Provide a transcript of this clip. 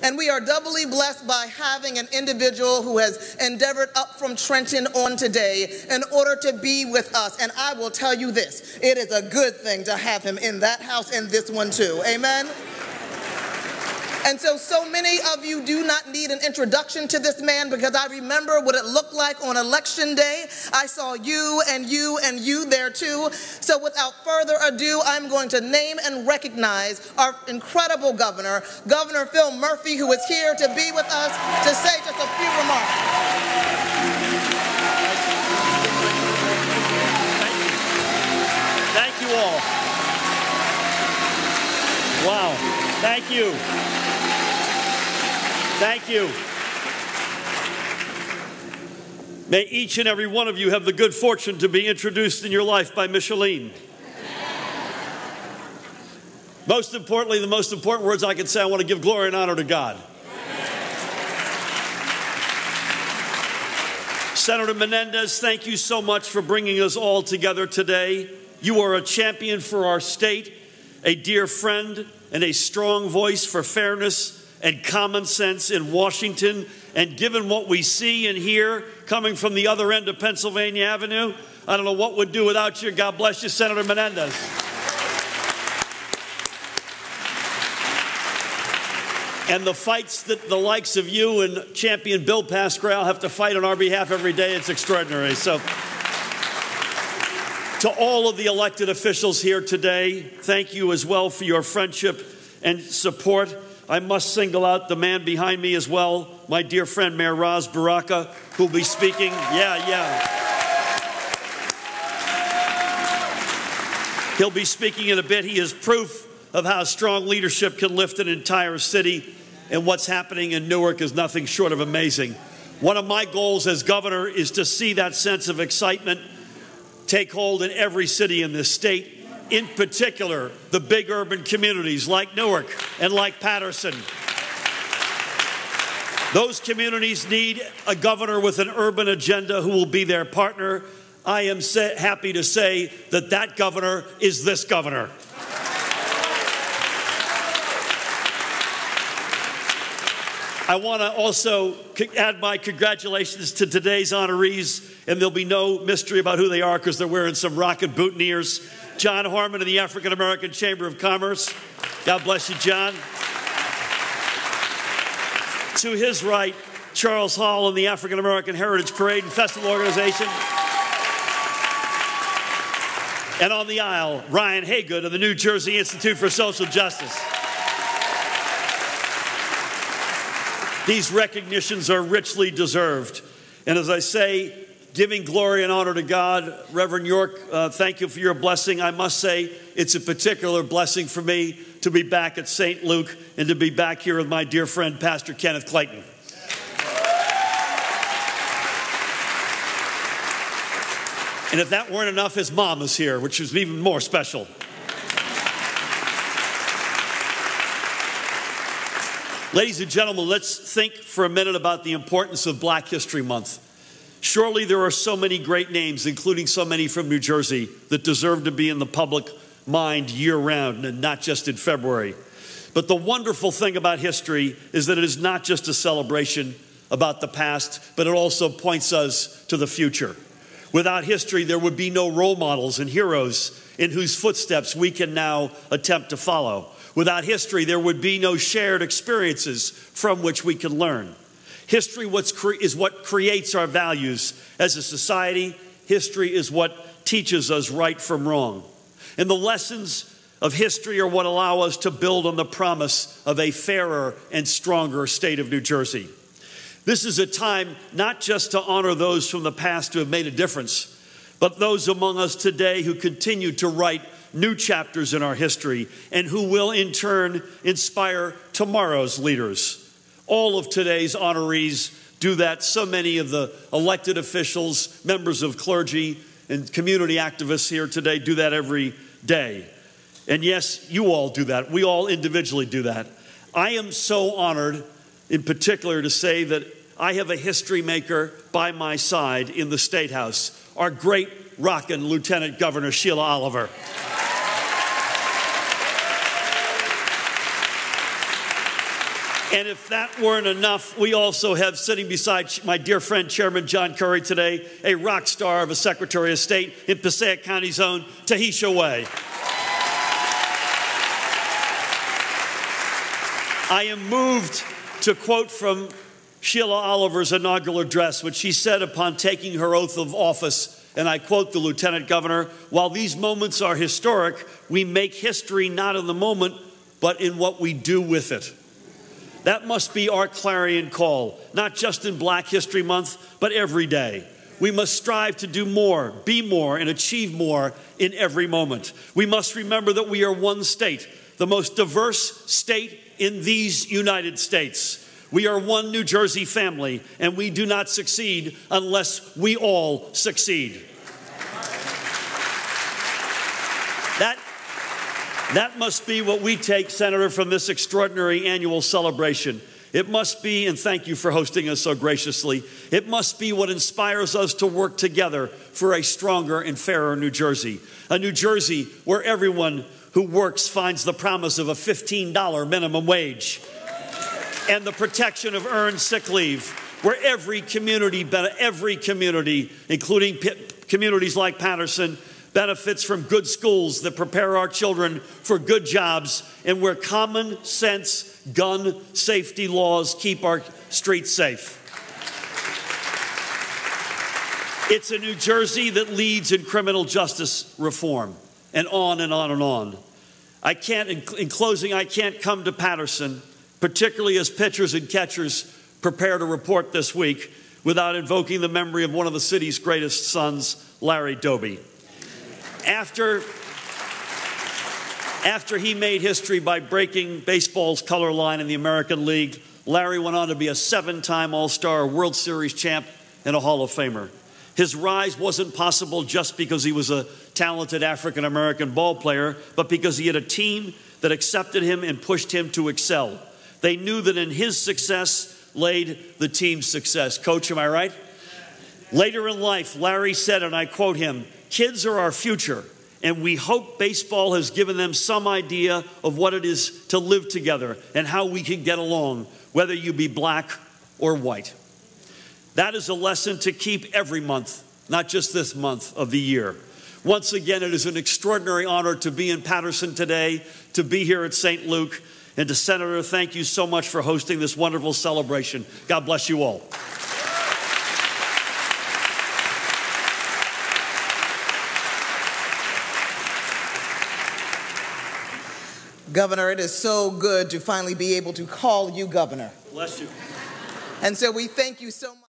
And we are doubly blessed by having an individual who has endeavored up from Trenton on today in order to be with us. And I will tell you this, it is a good thing to have him in that house and this one too. Amen? And so many of you do not need an introduction to this man, because I remember what it looked like on election day. I saw you and you and you there too. So without further ado, I'm going to name and recognize our incredible governor, Governor Phil Murphy, who is here to be with us to say just a few remarks. Thank you all. Wow. Thank you. Thank you. May each and every one of you have the good fortune to be introduced in your life by Michellene. Most importantly, the most important words I can say, I want to give glory and honor to God. Senator Menendez, thank you so much for bringing us all together today. You are a champion for our state, a dear friend, and a strong voice for fairness and common sense in Washington. And given what we see and hear coming from the other end of Pennsylvania Avenue, I don't know what we'd do without you. God bless you, Senator Menendez. And the fights that the likes of you and champion Bill Pascrell have to fight on our behalf every day, it's extraordinary. So to all of the elected officials here today, thank you as well for your friendship and support. I must single out the man behind me as well, my dear friend Mayor Ras Baraka, who will be speaking. He'll be speaking in a bit. He is proof of how strong leadership can lift an entire city, and what's happening in Newark is nothing short of amazing. One of my goals as governor is to see that sense of excitement take hold in every city in this state, in particular the big urban communities like Newark and like Paterson. Those communities need a governor with an urban agenda who will be their partner. I am happy to say that that governor is this governor. I want to also add my congratulations to today's honorees, and there'll be no mystery about who they are because they're wearing some rocket boutonnieres. John Harmon of the African American Chamber of Commerce. God bless you, John. To his right, Charles Hall and the African American Heritage Parade and Festival Organization. And on the aisle, Ryan Haygood of the New Jersey Institute for Social Justice. These recognitions are richly deserved. And as I say, giving glory and honor to God, Reverend York, thank you for your blessing. I must say, it's a particular blessing for me to be back at St. Luke and to be back here with my dear friend, Pastor Kenneth Clayton. And if that weren't enough, his mom is here, which is even more special. Ladies and gentlemen, let's think for a minute about the importance of Black History Month. Surely there are so many great names, including so many from New Jersey, that deserve to be in the public mind year-round and not just in February. But the wonderful thing about history is that it is not just a celebration about the past, but it also points us to the future. Without history, there would be no role models and heroes in whose footsteps we can now attempt to follow. Without history, there would be no shared experiences from which we can learn. History is what creates our values as a society. History is what teaches us right from wrong. And the lessons of history are what allow us to build on the promise of a fairer and stronger state of New Jersey. This is a time not just to honor those from the past who have made a difference, but those among us today who continue to write new chapters in our history and who will in turn inspire tomorrow's leaders. All of today's honorees do that. So many of the elected officials, members of clergy, and community activists here today do that every day. And yes, you all do that. We all individually do that. I am so honored, in particular, to say that I have a history maker by my side in the State House, our great rockin' Lieutenant Governor Sheila Oliver. And if that weren't enough, we also have sitting beside my dear friend, Chairman John Kerry today, a rock star of a Secretary of State in Passaic County's own Tahisha Way. I am moved to quote from Sheila Oliver's inaugural address, which she said upon taking her oath of office, and I quote the Lieutenant Governor, "While these moments are historic, we make history not in the moment, but in what we do with it." That must be our clarion call, not just in Black History Month, but every day. We must strive to do more, be more, and achieve more in every moment. We must remember that we are one state, the most diverse state in these United States. We are one New Jersey family, and we do not succeed unless we all succeed. That must be what we take, Senator, from this extraordinary annual celebration. It must be, and thank you for hosting us so graciously, it must be what inspires us to work together for a stronger and fairer New Jersey. A New Jersey where everyone who works finds the promise of a $15 minimum wage and the protection of earned sick leave, where every community, including communities like Paterson, benefits from good schools that prepare our children for good jobs, and where common sense gun safety laws keep our streets safe. It's a New Jersey that leads in criminal justice reform, and on and on and on. In closing, I can't come to Paterson, particularly as pitchers and catchers prepare to report this week, without invoking the memory of one of the city's greatest sons, Larry Doby. After he made history by breaking baseball's color line in the American League, Larry went on to be a 7-time All-Star, World Series champ, and a Hall of Famer. His rise wasn't possible just because he was a talented African-American ball player, but because he had a team that accepted him and pushed him to excel. They knew that in his success laid the team's success. Coach, am I right? Later in life, Larry said, and I quote him, "Kids are our future, and we hope baseball has given them some idea of what it is to live together and how we can get along, whether you be black or white." That is a lesson to keep every month, not just this month of the year. Once again, it is an extraordinary honor to be in Paterson today, to be here at St. Luke, and to Senator, thank you so much for hosting this wonderful celebration. God bless you all. Governor, it is so good to finally be able to call you governor. Bless you. And so we thank you so much.